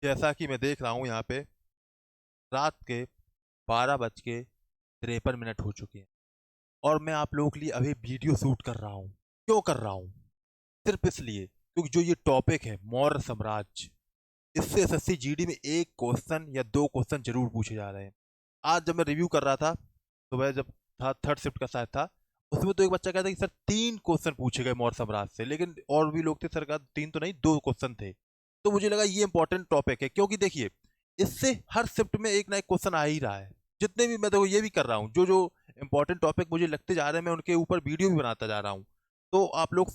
जैसा कि मैं देख रहा हूँ यहाँ पे रात के 12:53 हो चुके हैं और मैं आप लोगों के लिए अभी वीडियो शूट कर रहा हूँ। क्यों कर रहा हूँ? सिर्फ इसलिए क्योंकि जो ये टॉपिक है मौर्य साम्राज्य, इससे एसएससी जीडी में एक क्वेश्चन या दो क्वेश्चन जरूर पूछे जा रहे हैं। आज जब मैं रिव्यू कर रहा था, सुबह जब था थर्ड शिफ्ट का शायद था, उसमें तो एक बच्चा कहता कि सर 3 क्वेश्चन पूछे गए मौर्य साम्राज्य से, लेकिन और भी लोग थे सर का 3 तो नहीं 2 क्वेश्चन थे। तो मुझे लगा ये इंपॉर्टेंट टॉपिक है, क्योंकि देखिए इससे हर शिफ्ट में एक ना एक क्वेश्चन आ ही रहा है। जितने भी मैं देखो ये भी कर रहा हूँ, जो जो इंपॉर्टेंट टॉपिक मुझे लगते जा रहे हैं मैं उनके ऊपर वीडियो भी बनाता जा रहा हूँ। तो आप लोग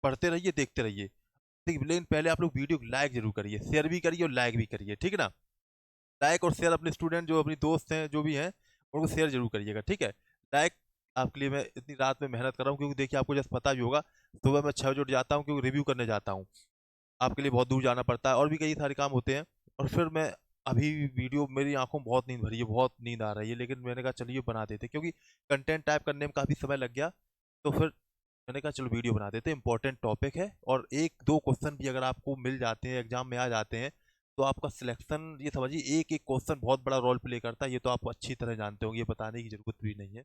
पढ़ते रहिए, देखते रहिए। देखिए लेकिन पहले आप लोग वीडियो को लाइक जरूर करिए, शेयर भी करिए और लाइक भी करिए, ठीक है ना? लाइक और शेयर अपने स्टूडेंट जो अपनी दोस्त हैं जो भी हैं उनको शेयर जरूर करिएगा, ठीक है? लाइक आपके लिए मैं इतनी रात में मेहनत कर रहा हूँ, क्योंकि देखिए आपको जैसे पता भी होगा, सुबह मैं 6 बजे उठ जाता हूँ क्योंकि रिव्यू करने जाता हूँ। आपके लिए बहुत दूर जाना पड़ता है और भी कई सारे काम होते हैं। और फिर मैं अभी वीडियो, मेरी आंखों में बहुत नींद भरी है, बहुत नींद आ रही है, लेकिन मैंने कहा चलिए बना देते, क्योंकि कंटेंट टाइप करने में काफ़ी समय लग गया। तो फिर मैंने कहा चलो वीडियो बना देते, इंपॉर्टेंट टॉपिक है और एक दो क्वेश्चन भी अगर आपको मिल जाते हैं, एग्जाम में आ जाते हैं, तो आपका सिलेक्शन, ये समझिए एक एक क्वेश्चन बहुत बड़ा रोल प्ले करता है। ये तो आप अच्छी तरह जानते होंगे, ये बताने की जरूरत भी नहीं है।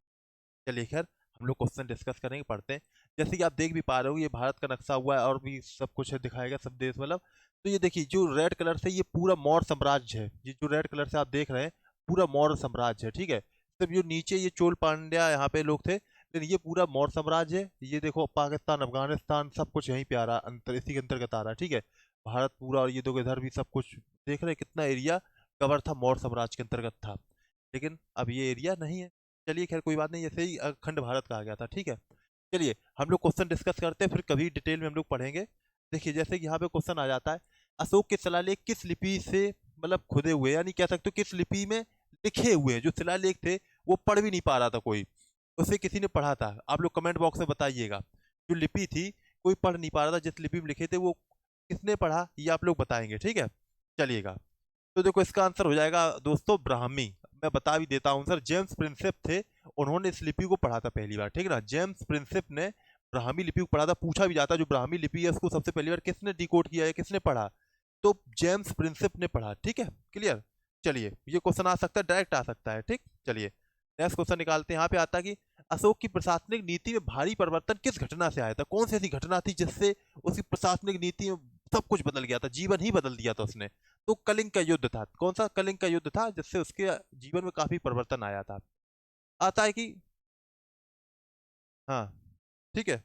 चलिए खैर, हम लोग क्वेश्चन डिस्कस करेंगे, पढ़ते हैं। जैसे कि आप देख भी पा रहे हो, ये भारत का नक्शा हुआ है और भी सब कुछ है, दिखाएगा सब देश मतलब। तो ये देखिए जो रेड कलर से, ये पूरा मौर्य साम्राज्य है। ये जो रेड कलर से आप देख रहे हैं पूरा मौर्य साम्राज्य है, ठीक है? सिर्फ जो नीचे ये चोल पांड्या यहाँ पे लोग थे, लेकिन ये पूरा मौर्य साम्राज्य है। ये देखो पाकिस्तान, अफगानिस्तान सब कुछ यहीं पे आ रहा, अंतर इसी के अंतर्गत आ रहा है, ठीक है? भारत पूरा, और ये देखो इधर भी सब कुछ देख रहे हैं, कितना एरिया कवर था मौर्य साम्राज्य के अंतर्गत था। लेकिन अब ये एरिया नहीं है। चलिए खैर कोई बात नहीं, ऐसे ही अखंड भारत कहा गया था, ठीक है? चलिए हम लोग क्वेश्चन डिस्कस करते हैं, फिर कभी डिटेल में हम लोग पढ़ेंगे। देखिए जैसे कि यहाँ पे क्वेश्चन आ जाता है, अशोक के शिलालेख किस लिपि से मतलब खुदे हुए, यानी कह सकते हो किस लिपि में लिखे हुए हैं। जो शिलालेख थे वो पढ़ भी नहीं पा रहा था कोई, उसे किसी ने पढ़ा था। आप लोग कमेंट बॉक्स में बताइएगा, जो लिपि थी कोई पढ़ नहीं पा रहा था, जिस लिपि में लिखे थे वो किसने पढ़ा, ये आप लोग बताएंगे, ठीक है? चलिएगा। तो देखो इसका आंसर हो जाएगा दोस्तों ब्राह्मी। मैं बता भी देता हूँ सर, जेम्स प्रिंसेप थे, उन्होंने इस लिपि को पढ़ा था पहली बार, ठीक है ना? जेम्स प्रिंसेप ने ब्राह्मी लिपि को पढ़ा था। पूछा भी जाता है जो ब्राह्मी लिपि है उसको सबसे पहली बार किसने डिकोड किया है, किसने पढ़ा? तो जेम्स प्रिंसेप ने पढ़ा, ठीक है? क्लियर? चलिए ये क्वेश्चन आ सकता है, डायरेक्ट आ सकता है, ठीक। चलिए नेक्स्ट क्वेश्चन निकालते हैं। यहाँ पे आता है कि अशोक की प्रशासनिक नीति में भारी परिवर्तन किस घटना से आया था? कौन सी ऐसी घटना थी जिससे उसकी प्रशासनिक नीति में सब कुछ बदल गया था, जीवन ही बदल दिया था उसने? तो कलिंग का युद्ध था। कौन सा कलिंग का युद्ध था जिससे उसके जीवन में काफी परिवर्तन आया था? आता है कि हाँ, ठीक है।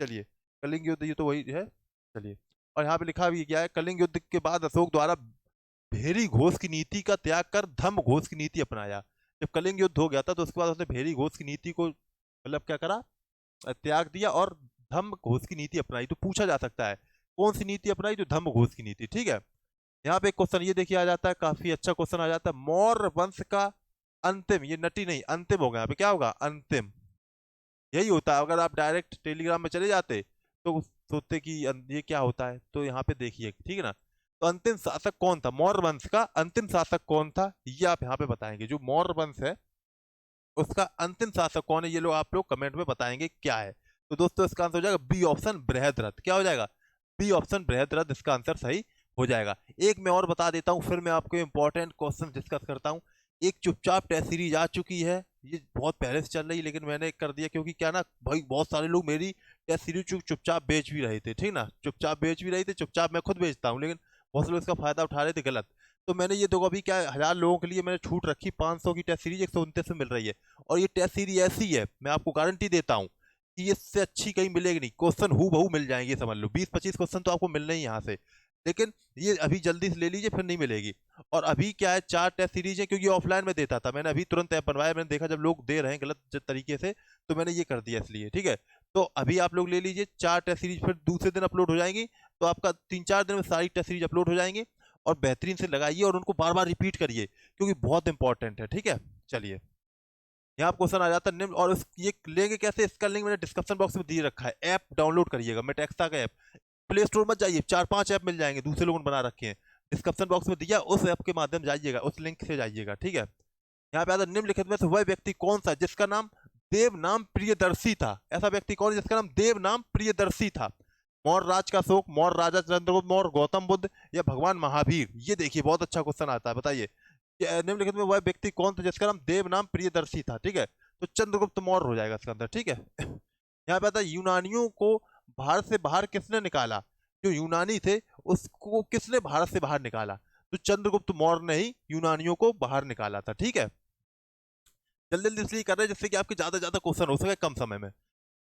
चलिए कलिंग युद्ध, ये तो वही है। चलिए, और यहाँ पे लिखा भी गया है, कलिंग युद्ध के बाद अशोक द्वारा भेरी घोष की नीति का त्याग कर धम्म घोष की नीति अपनाया। जब कलिंग युद्ध हो गया था तो उसके बाद उसने भेरी घोष की नीति को मतलब क्या करा, त्याग दिया और धम्म घोष की नीति अपनाई। तो पूछा जा सकता है कौन सी नीति अपनाई? तो धम्म घोष की नीति, ठीक है। यहाँ पे एक क्वेश्चन ये देखिए आ जाता है, काफी अच्छा क्वेश्चन आ जाता है, मौर्य वंश का अंतिम, ये नटी नहीं अंतिम होगा, यहाँ पे क्या होगा? अंतिम। यही होता है, अगर आप डायरेक्ट टेलीग्राम में चले जाते तो सोचते कि ये क्या होता है। तो यहाँ पे देखिए, ठीक है ना? तो अंतिम शासक कौन था? मौर्य वंश का अंतिम शासक कौन था, ये आप यहाँ पे बताएंगे। जो मौर्य वंश है उसका अंतिम शासक कौन है, ये लोग आप लोग कमेंट में बताएंगे क्या है। तो दोस्तों इसका आंसर हो जाएगा बी ऑप्शन, बृहद्रथ। क्या हो जाएगा? बी ऑप्शन, बृहद्रथ, इसका आंसर सही हो जाएगा। एक मैं और बता देता हूँ, फिर मैं आपको इंपॉर्टेंट क्वेश्चन डिस्कस करता हूँ। एक चुपचाप टेस्ट सीरीज आ चुकी है, ये बहुत पहले से चल रही है, लेकिन मैंने कर दिया क्योंकि क्या ना भाई, बहुत सारे लोग मेरी टेस्ट सीरीज चुपचाप बेच भी रहे थे, ठीक ना? चुपचाप बेच भी रहे थे, चुपचाप मैं खुद बेचता हूँ, लेकिन बहुत से लोग इसका फायदा उठा रहे थे गलत। तो मैंने ये देखो अभी क्या 1000 लोगों के लिए मैंने छूट रखी, 500 की टेस्ट सीरीज 129 में मिल रही है। और ये टेस्ट सीरीज ऐसी है, मैं आपको गारंटी देता हूँ कि इससे अच्छी कहीं मिलेगी नहीं। क्वेश्चन हु बहू मिल जाएंगे, समझ लो 20-25 क्वेश्चन तो आपको मिलने ही यहाँ से। लेकिन ये अभी जल्दी से ले लीजिए, फिर नहीं मिलेगी। और अभी क्या है, 4 टेस्ट सीरीज है, क्योंकि ऑफलाइन में देता था, मैंने अभी तुरंत ऐप बनवाया, मैंने देखा जब लोग दे रहे हैं गलत तरीके से, तो मैंने ये कर दिया इसलिए, ठीक है? तो अभी आप लोग ले लीजिए 4 टेस्ट सीरीज, फिर दूसरे दिन अपलोड हो जाएंगी। तो आपका 3-4 दिन में सारी टेस्ट सीरीज अपलोड हो जाएंगी। और बेहतरीन से लगाइए और उनको बार बार रिपीट करिए, क्योंकि बहुत इंपॉर्टेंट है, ठीक है? चलिए यहाँ क्वेश्चन आ जाता है निम्न, और ये लेंगे कैसे, इसका लिंक मैंने डिस्क्रिप्शन बॉक्स में दिए रखा है। ऐप डाउनलोड करिएगा, मेटेक्सा का ऐप। प्ले स्टोर मत जाइए, 4-5 ऐप मिल जाएंगे, दूसरे लोगों ने बना रखे हैं। डिस्क्रिप्शन बॉक्स में दिया, उस ऐप के माध्यम से जाइएगा, उस लिंक से जाइएगा, ठीक है? यहाँ पे आता है निम्नलिखित में से वह व्यक्ति कौन सा जिसका नाम देव नाम प्रियदर्शी था? ऐसा व्यक्ति कौन है जिसका नाम देव नाम प्रियदर्शी था? मौर्य राज का अशोक, मौर्य राजा चंद्रगुप्त मौर्य, गौतम बुद्ध या भगवान महावीर? ये देखिए बहुत अच्छा क्वेश्चन आता है, बताइए कि निम्नलिखित में वह व्यक्ति कौन था जिसका नाम देव नाम प्रियदर्शी था? ठीक है, तो चंद्रगुप्त मौर्य हो जाएगा इसका अंदर। ठीक है यहाँ पे आता है यूनानियों को भारत से बाहर किसने निकाला? जो यूनानी थे उसको किसने भारत से बाहर निकाला? तो चंद्रगुप्त मौर्य ने ही यूनानियों को बाहर निकाला था। ठीक है, जल्दी जल्दी इसलिए कर रहे हैं जिससे कि आपके ज्यादा ज्यादा क्वेश्चन हो सके कम समय में।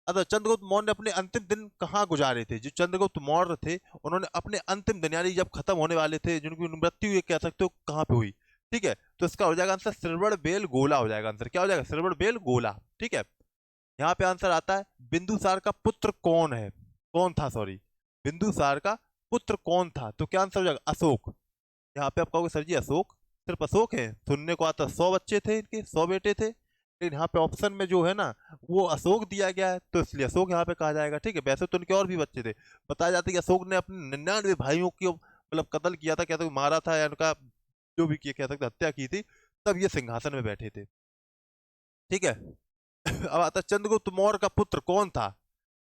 अतः चंद्रगुप्त मौर्य ने अपने अंतिम दिन कहाँ गुजारे थे? जो चंद्रगुप्त मौर्य थे उन्होंने अपने अंतिम दिन यानी जब खत्म होने वाले थे, जिनकी मृत्यु ये कह सकते हो कहाँ पे हुई? ठीक है, तो इसका हो जाएगा आंसर श्रवण बेल गोला हो जाएगा आंसर। क्या हो जाएगा? श्रवण बेल गोला। ठीक है, यहाँ पे आंसर आता है बिंदुसार का पुत्र कौन है? कौन था, सॉरी, बिंदुसार का पुत्र कौन था? तो क्या आंसर हो जाएगा? अशोक। यहाँ पे आप कहोगे सर जी अशोक, सिर्फ अशोक है? सुनने को आता 100 बच्चे थे इनके, 100 बेटे थे, लेकिन यहाँ पे ऑप्शन में जो है ना वो अशोक दिया गया है, तो इसलिए अशोक यहाँ पे कहा जाएगा। ठीक है, वैसे तो उनके और भी बच्चे थे। बताया जाता है कि अशोक ने अपने 99 भाइयों की मतलब कत्ल किया था, कहते मारा था या उनका जो भी किया कह सकते हत्या की थी, तब ये सिंहासन में बैठे थे। ठीक है अब आता है चंद्रगुप्त मौर्य का पुत्र कौन था?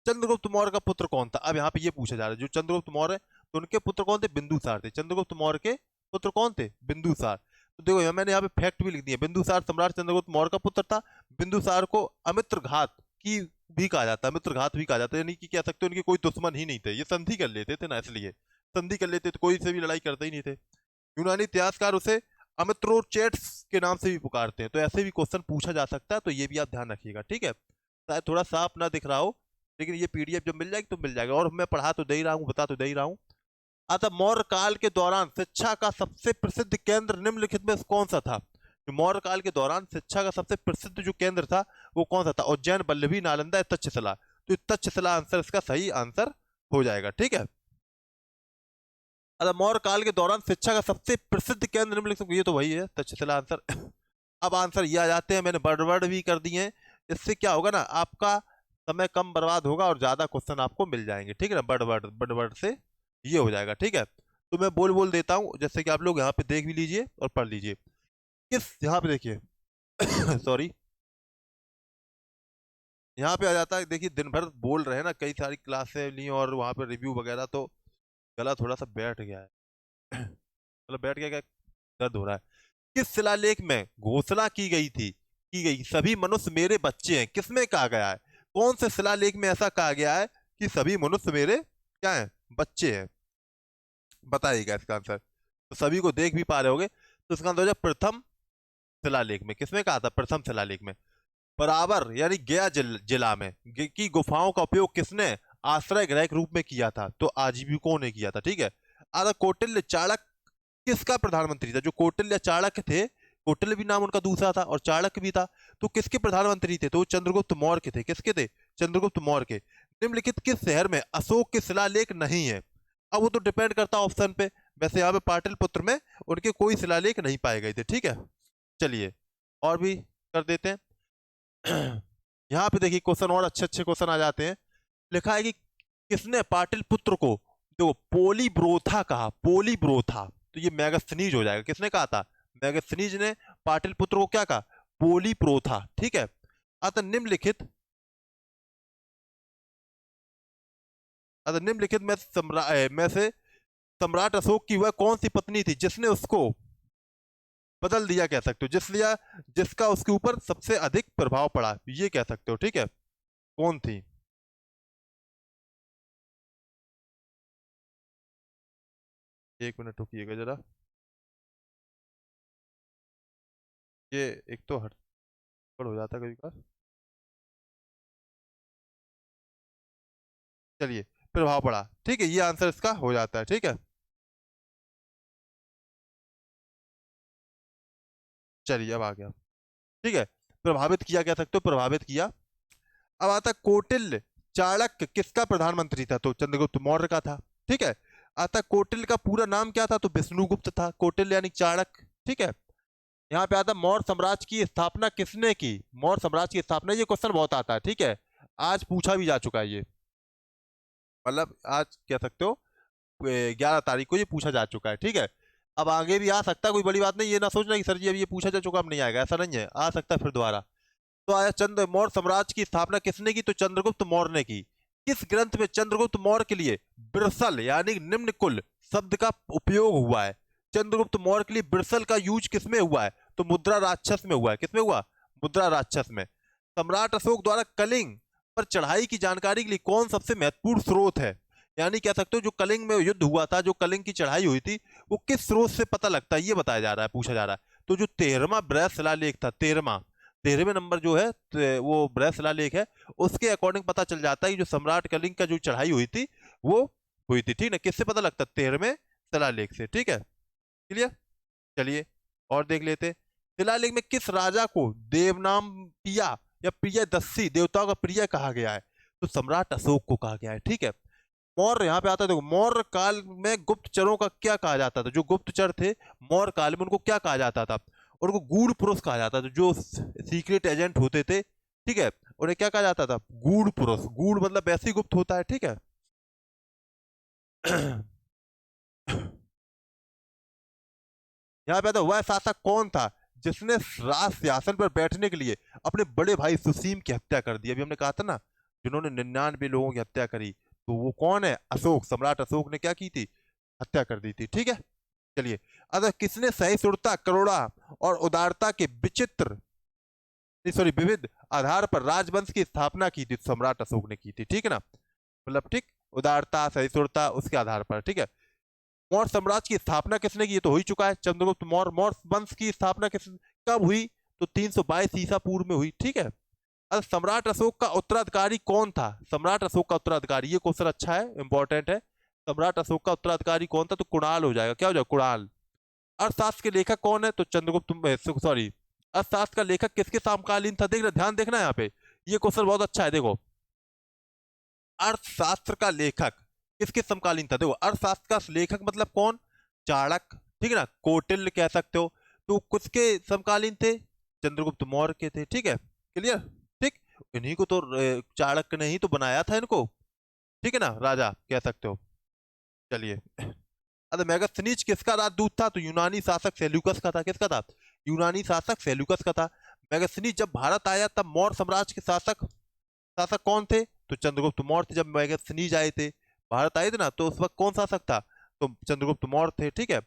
चंद्रगुप्त मौर्य का पुत्र कौन था? अब यहाँ पे ये पूछा जा रहा है जो चंद्रगुप्त मौर्य तो उनके पुत्र कौन थे? बिंदुसार थे। चंद्रगुप्त मौर्य के पुत्र कौन थे? बिंदुसार। तो देखो मैंने यहाँ पे फैक्ट भी लिख दिया, बिंदुसार सम्राट चंद्रगुप्त मौर्य का पुत्र था। बिंदुसार को अमित्र घात की भी कहा जाता है, मित्र घात भी कहा जाता है, यानी कि कह सकते हो उनके कोई दुश्मन ही नहीं थे, ये संधि कर लेते थे ना, इसलिए संधि कर लेते तो कोई से भी लड़ाई करते ही नहीं थे। यूनानी इतिहासकार उसे अमित्रोचेट्स के नाम से भी पुकारते हैं, तो ऐसे भी क्वेश्चन पूछा जा सकता है, तो ये भी आप ध्यान रखिएगा। ठीक है, शायद थोड़ा साफ ना दिख रहा हो, लेकिन ये पीडीएफ जब मिल जाएगी तो मिल जाएगा, और मैं पढ़ा तो दे ही रहा हूँ, बता तो दे ही रहा हूँ। अतः मौर्य काल के दौरान शिक्षा का सबसे प्रसिद्ध केंद्र निम्नलिखित में कौन सा था? मौर्य काल के दौरान शिक्षा का सबसे प्रसिद्ध जो केंद्र था वो कौन सा था? उज्जैन, बल्लभी, नालंदा, तक्षशिला। तो तक्षशिला आंसर इसका सही आंसर हो जाएगा। ठीक है, अतः मौर्य काल के दौरान शिक्षा का सबसे प्रसिद्ध केंद्र निम्नलिखित, ये तो वही है तक्षशिला आंसर अब आंसर ये आ जाते हैं, मैंने वर्ड भी कर दिए हैं, इससे क्या होगा ना आपका समय कम बर्बाद होगा और ज्यादा क्वेश्चन आपको मिल जाएंगे। ठीक है ना, बड़ वर्ड से ये हो जाएगा। ठीक है, तो मैं बोल बोल देता हूँ जैसे कि आप लोग यहाँ पे देख भी लीजिए और पढ़ लीजिए। किस, यहाँ पे देखिए सॉरी, यहाँ पे आ जाता है, देखिए दिन भर बोल रहे हैं ना, कई सारी क्लासें ली और वहां पे रिव्यू वगैरह, तो गला थोड़ा सा बैठ गया है मतलब बैठ गया क्या, दर्द हो रहा है। किस शिलालेख में घोषणा की गई थी, की गई सभी मनुष्य मेरे बच्चे हैं? किसमें कहा गया है? कौन से शिलालेख में ऐसा कहा गया है कि सभी मनुष्य मेरे क्या हैं? बच्चे हैं? बताइएगा इसका आंसर। तो सभी को देख भी पा रहे होगे, तो इसका आंसर हो जाए प्रथम शिलालेख में। किसमें कहा था? प्रथम शिलालेख में। बराबर यानी गया जिला में की गुफाओं का उपयोग किसने आश्रय गृह के रूप में किया था? तो आजीविकों ने किया था। ठीक है, आधा कौटिल्य चाणक्य किसका प्रधानमंत्री था? जो कौटिल्य चाणक्य थे, कौटिल्य भी नाम उनका दूसरा था और चाणक्य भी था, तो किसके प्रधानमंत्री थे? तो वो चंद्रगुप्त मौर्य के थे। किसके थे? चंद्रगुप्त मौर्य के। निम्नलिखित किस शहर में अशोक के शिलालेख नहीं है? अब वो तो डिपेंड करता है ऑप्शन पे, वैसे यहाँ पे पाटलिपुत्र में उनके कोई शिलालेख नहीं पाए गए थे। ठीक है, चलिए और भी कर देते हैं यहाँ पे देखिए क्वेश्चन और अच्छे अच्छे क्वेश्चन आ जाते हैं। लिखा है कि किसने पाटलिपुत्र को देखो पोलीब्रोथा कहा? पोलीब्रोथा, तो ये मैगस्थनीज हो जाएगा। किसने कहा था? मैगस्थनीज ने पाटलिपुत्र को क्या कहा? पोलीप्रोथा। ठीक है, अतः निम्नलिखित में से सम्राट अशोक की वह कौन सी पत्नी थी जिसने उसको बदल दिया, कह सकते हो जिसका उसके ऊपर सबसे अधिक प्रभाव पड़ा, ये कह सकते हो। ठीक है, कौन थी? एक मिनट रुकिएगा जरा, ये एक तो हड़बड़ हो जाता है कभी कभार। चलिए, प्रभाव पड़ा। ठीक है, ये आंसर इसका हो जाता है। ठीक है, चलिए अब आ गया। ठीक है, प्रभावित किया, कह सकते हो प्रभावित किया। अब आता है कौटिल्य चाणक्य किसका प्रधानमंत्री था? तो चंद्रगुप्त मौर्य का था। ठीक है, आता कौटिल्य का पूरा नाम क्या था? तो विष्णुगुप्त था। कौटिल्य यानी चाणक्य। ठीक है, यहाँ पे आता मौर्य साम्राज्य की स्थापना किसने की? मौर्य साम्राज्य की स्थापना, ये क्वेश्चन बहुत आता है। ठीक है, आज पूछा भी जा चुका है ये, मतलब आज कह सकते हो 11 तारीख को ये पूछा जा चुका है। ठीक है, अब आगे भी आ सकता है, कोई बड़ी बात नहीं, ये ना सोचना कि सर जी अब ये पूछा जा चुका अब नहीं आएगा, ऐसा नहीं है, आ सकता है फिर दोबारा। तो आया चंद्र मौर्य साम्राज्य की स्थापना किसने की? तो चंद्रगुप्त मौर्य ने की। किस ग्रंथ में चंद्रगुप्त मौर्य के लिए बिरसल यानी निम्न कुल शब्द का उपयोग हुआ है? चंद्रगुप्त मौर्य के लिए बिरसल का यूज किसमें हुआ है? तो मुद्रा राक्षस में हुआ है। किसमें हुआ? मुद्रा राक्षस में। सम्राट अशोक द्वारा कलिंग पर चढ़ाई की जानकारी के लिए कौन सबसे महत्वपूर्ण स्रोत है? यानी कह सकते हो जो कलिंग में युद्ध हुआ था, जो कलिंग की चढ़ाई हुई थी, वो किस स्रोत से पता लगता है, ये बताया जा रहा है, पूछा जा रहा है। तो जो 13वां बृहत शिलालेख था, 13वें नंबर जो है वो बृहत शिलालेख है, उसके अकॉर्डिंग पता चल जाता है कि जो सम्राट कलिंग का जो चढ़ाई हुई थी वो हुई थी। ठीक है, किससे पता लगता है? 13वें शिलालेख से। ठीक है, क्लियर। चलिए और देख लेते। शिलालेख में किस राजा को देवनाम पिया या प्रियदर्शी देवताओं का प्रिय कहा गया है? तो सम्राट अशोक को कहा गया है। ठीक है। मौर्य यहाँ पे आता है, देखो मौर्य काल में गुप्तचरों का क्या कहा जाता था? जो गुप्तचर थे मौर्य काल में, उनको क्या कहा जाता था? उनको गूढ़ पुरुष कहा जाता था, जो सीक्रेट एजेंट होते थे। ठीक है, उन्हें क्या कहा जाता था? गूढ़ पुरुष। गूढ़ मतलब वैसे ही गुप्त होता है। ठीक है। यहाँ पे आता वह शासक कौन था जिसने राज सिंहासन पर बैठने के लिए अपने बड़े भाई सुसीम की हत्या कर दी? अभी हमने कहा था ना, जिन्होंने 99 लोगों की हत्या करी, तो वो कौन है? अशोक। सम्राट अशोक ने क्या की थी? हत्या कर दी थी। ठीक है। चलिए, अगर किसने सहिष्णुता, करुणा और उदारता के विचित्र सॉरी विविध आधार पर राजवंश की स्थापना की थी? सम्राट अशोक ने की थी। ठीक है ना, मतलब ठीक, उदारता, सहिष्णुता, उसके आधार पर। ठीक है। मौर्य साम्राज्य की स्थापना किसने की? ये तो हो ही चुका है, चंद्रगुप्त मौर्य। मौर्य वंश की स्थापना किस कब हुई? तो 322 ईसा पूर्व में हुई। ठीक है। अब सम्राट अशोक का उत्तराधिकारी कौन था? सम्राट अशोक का उत्तराधिकारी, ये क्वेश्चन अच्छा है, इंपॉर्टेंट है। सम्राट अशोक का उत्तराधिकारी कौन था? तो कुणाल हो जाएगा। क्या हो जाएगा? कुणाल। अर्थशास्त्र के लेखक कौन है? तो चंद्रगुप्त सॉरी, अर्थशास्त्र का लेखक किसके समकालीन था? देख ध्यान देखना यहाँ पे, ये क्वेश्चन बहुत अच्छा है। देखो, अर्थशास्त्र का लेखक किसके समकालीन था? देखो, अर्थशास्त्र का लेखक मतलब कौन? चाणक्य। ठीक है ना, कौटिल्य कह सकते हो। तो किसके समकालीन थे? चंद्रगुप्त मौर्य के थे। ठीक है, क्लियर। ठीक, इन्हीं को तो चाणक्य ने ही तो बनाया था इनको। ठीक है ना, राजा कह सकते हो। चलिए, अरे मेगास्थनीज किसका राजदूत था? तो यूनानी शासक सेल्यूकस का था। किसका था? यूनानी शासक सेल्यूकस का था। मेगास्थनीज जब भारत आया तब मौर्य साम्राज्य के शासक शासक कौन थे? तो चंद्रगुप्त मौर्य थे। जब मेगास्थनीज आए थे, भारत आए थे ना, तो उस वक्त कौन शासक था? तो चंद्रगुप्त मौर्य थे। ठीक है।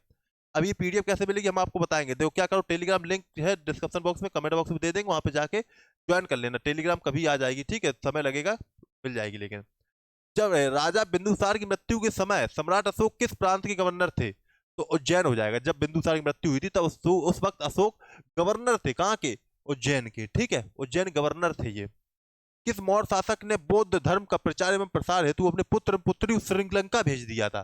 अब ये पीडीएफ कैसे मिलेगी हम आपको बताएंगे। देखो क्या करो, टेलीग्राम लिंक है डिस्क्रिप्शन बॉक्स में, कमेंट बॉक्स में दे देंगे, वहां पे जाके ज्वाइन कर लेना। टेलीग्राम कभी आ जाएगी, ठीक है, समय लगेगा, मिल जाएगी। लेकिन जब राजा बिंदुसार की मृत्यु के समय सम्राट अशोक किस प्रांत के गवर्नर थे? तो उज्जैन हो जाएगा। जब बिंदुसार की मृत्यु हुई थी तब उस वक्त अशोक गवर्नर थे। कहाँ के? उज्जैन के। ठीक है, उज्जैन गवर्नर थे ये। किस मौर्य शासक ने बौद्ध धर्म का प्रचार एवं प्रसार हेतु अपने पुत्र पुत्री श्रीलंका भेज दिया था?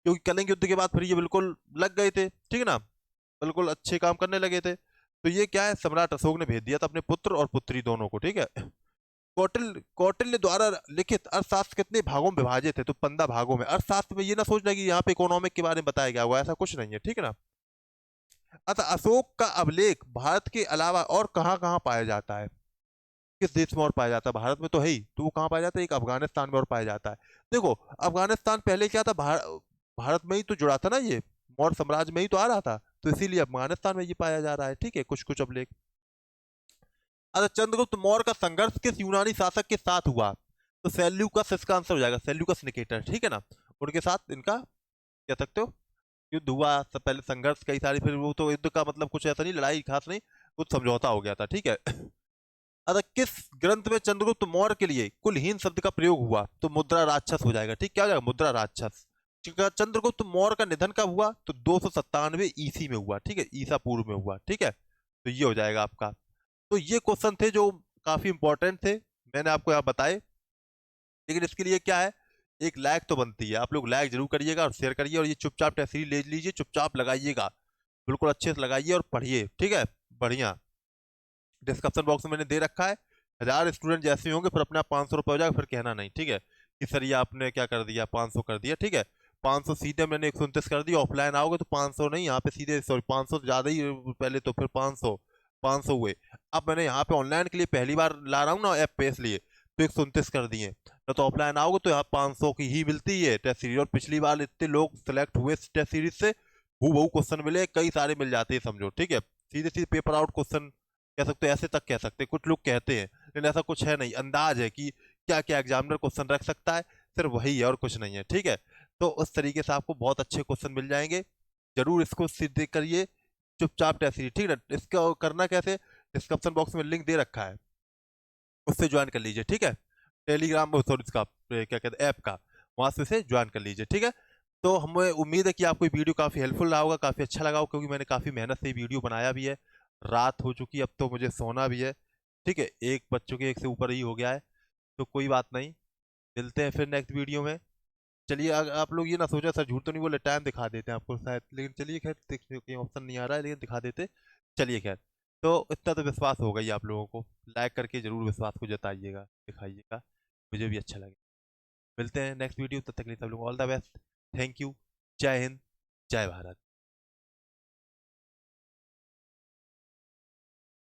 क्योंकि कलिंग युद्ध के बाद फिर ये बिल्कुल लग गए थे। ठीक है ना, बिल्कुल अच्छे काम करने लगे थे। तो ये क्या है? सम्राट अशोक ने भेज दिया था अपने पुत्र और पुत्री दोनों को। ठीक है। कौटिल्य द्वारा लिखित अर्थशास्त्र कितने भागों में विभाजित है? तो 15 भागों में। अर्थशास्त्र में ये ना सोचना कि यहाँ पे इकोनॉमिक के बारे में बताया गया हुआ, ऐसा कुछ नहीं है। ठीक है ना। अतः अशोक का अभिलेख भारत के अलावा और कहाँ कहाँ पाया जाता है? किस देश में और पाया जाता है? भारत में तो है ही, तो वो कहाँ पाया जाता है? एक अफगानिस्तान में और पाया जाता है। देखो, अफगानिस्तान पहले क्या था? भारत में ही तो जुड़ा था ना, ये मौर्य साम्राज्य में ही तो आ रहा था, तो इसीलिए अफगानिस्तान में ये पाया जा रहा है। ठीक है, कुछ कुछ अभिलेख। अच्छा, चंद्रगुप्त मौर्य का संघर्ष किस यूनानी शासक के साथ हुआ? तो सेल्यूकस इसका आंसर हो जाएगा, सेल्यूकस निकेटर। ठीक है ना, उनके साथ इनका कह सकते हो युद्ध हुआ। सब पहले संघर्ष कई सारी, फिर वो तो युद्ध का मतलब कुछ ऐसा नहीं, लड़ाई खास नहीं, कुछ समझौता हो गया था। ठीक है। अतः किस ग्रंथ में चंद्रगुप्त मौर्य के लिए कुलहीन शब्द का प्रयोग हुआ? तो मुद्रा राक्षस हो जाएगा। ठीक, क्या हो जाएगा? मुद्रा राक्षस। चंद्रगुप्त मौर्य का निधन कब हुआ? तो 297 ईसी में हुआ। ठीक है, ईसा पूर्व में हुआ। ठीक है, तो ये हो जाएगा आपका। तो ये क्वेश्चन थे जो काफी इंपॉर्टेंट थे, मैंने आपको यहाँ बताए। लेकिन इसके लिए क्या है, एक लाइक तो बनती है। आप लोग लाइक जरूर करिएगा और शेयर करिए, और ये चुपचाप टेस्ट सीरीज ले लीजिए, चुपचाप लगाइएगा, बिल्कुल अच्छे से लगाइए और पढ़िए। ठीक है, बढ़िया। डिस्क्रिप्शन बॉक्स में मैंने दे रखा है। 1000 स्टूडेंट जैसे होंगे फिर अपना 500 रुपये हो जाएगा, फिर कहना नहीं। ठीक है कि सर ये आपने क्या कर दिया, 500 कर दिया। ठीक है, 500 सीधे मैंने 129 कर दिया। ऑफलाइन आओगे तो 500 नहीं, यहाँ पे सीधे सॉरी 500 तो ज़्यादा ही पहले, तो फिर 500 हुए। अब मैंने यहाँ पे ऑनलाइन के लिए पहली बार ला रहा हूँ ना ऐप पे, इसलिए तो 129 कर दिए। न तो ऑफलाइन आओगे तो यहाँ 500 की ही मिलती है टेस्ट सीरीज। और पिछली बार इतने लोग सिलेक्ट हुए टेस्ट सीरीज से, हूबहू क्वेश्चन मिले, कई सारे मिल जाते हैं समझो। ठीक है, सीधे सीधे पेपर आउट क्वेश्चन कह सकते हो, ऐसे तक कह सकते हैं, कुछ लोग कहते हैं, लेकिन ऐसा कुछ है नहीं। अंदाज है कि क्या क्या एग्जामिनर क्वेश्चन रख सकता है, सिर्फ वही है और कुछ नहीं है। ठीक है, तो उस तरीके से आपको बहुत अच्छे क्वेश्चन मिल जाएंगे। जरूर इसको सीधे करिए, चुपचाप टेस्ट सीरीज। ठीक है, इसका करना कैसे, डिस्क्रिप्शन बॉक्स में लिंक दे रखा है, उससे ज्वाइन कर लीजिए। ठीक है, टेलीग्राम सॉरी इसका क्या कहते हैं ऐप का, वहां से उसे ज्वाइन कर लीजिए। ठीक है, तो हमें उम्मीद है कि आपको ये वीडियो काफ़ी हेल्पफुल रहा होगा, काफ़ी अच्छा लगा होगा, क्योंकि मैंने काफ़ी मेहनत से ये वीडियो बनाया भी है। रात हो चुकी है, अब तो मुझे सोना भी है। ठीक है, एक बज चुके, एक से ऊपर ही हो गया है, तो कोई बात नहीं, मिलते हैं फिर नेक्स्ट वीडियो में। चलिए, आप लोग ये ना सोचा सर झूठ तो नहीं बोले, टाइम दिखा देते हैं आपको शायद, लेकिन चलिए खैर, देखने कहीं ऑप्शन नहीं आ रहा है लेकिन दिखा देते। चलिए खैर, तो इतना तो विश्वास होगा ही आप लोगों को, लाइक करके जरूर विश्वास को जताइएगा, दिखाइएगा, मुझे भी अच्छा लगे। मिलते हैं नेक्स्ट वीडियो, तब तक के लिए सब लोग all the best. Thank you. जय हिंद, जय भारत।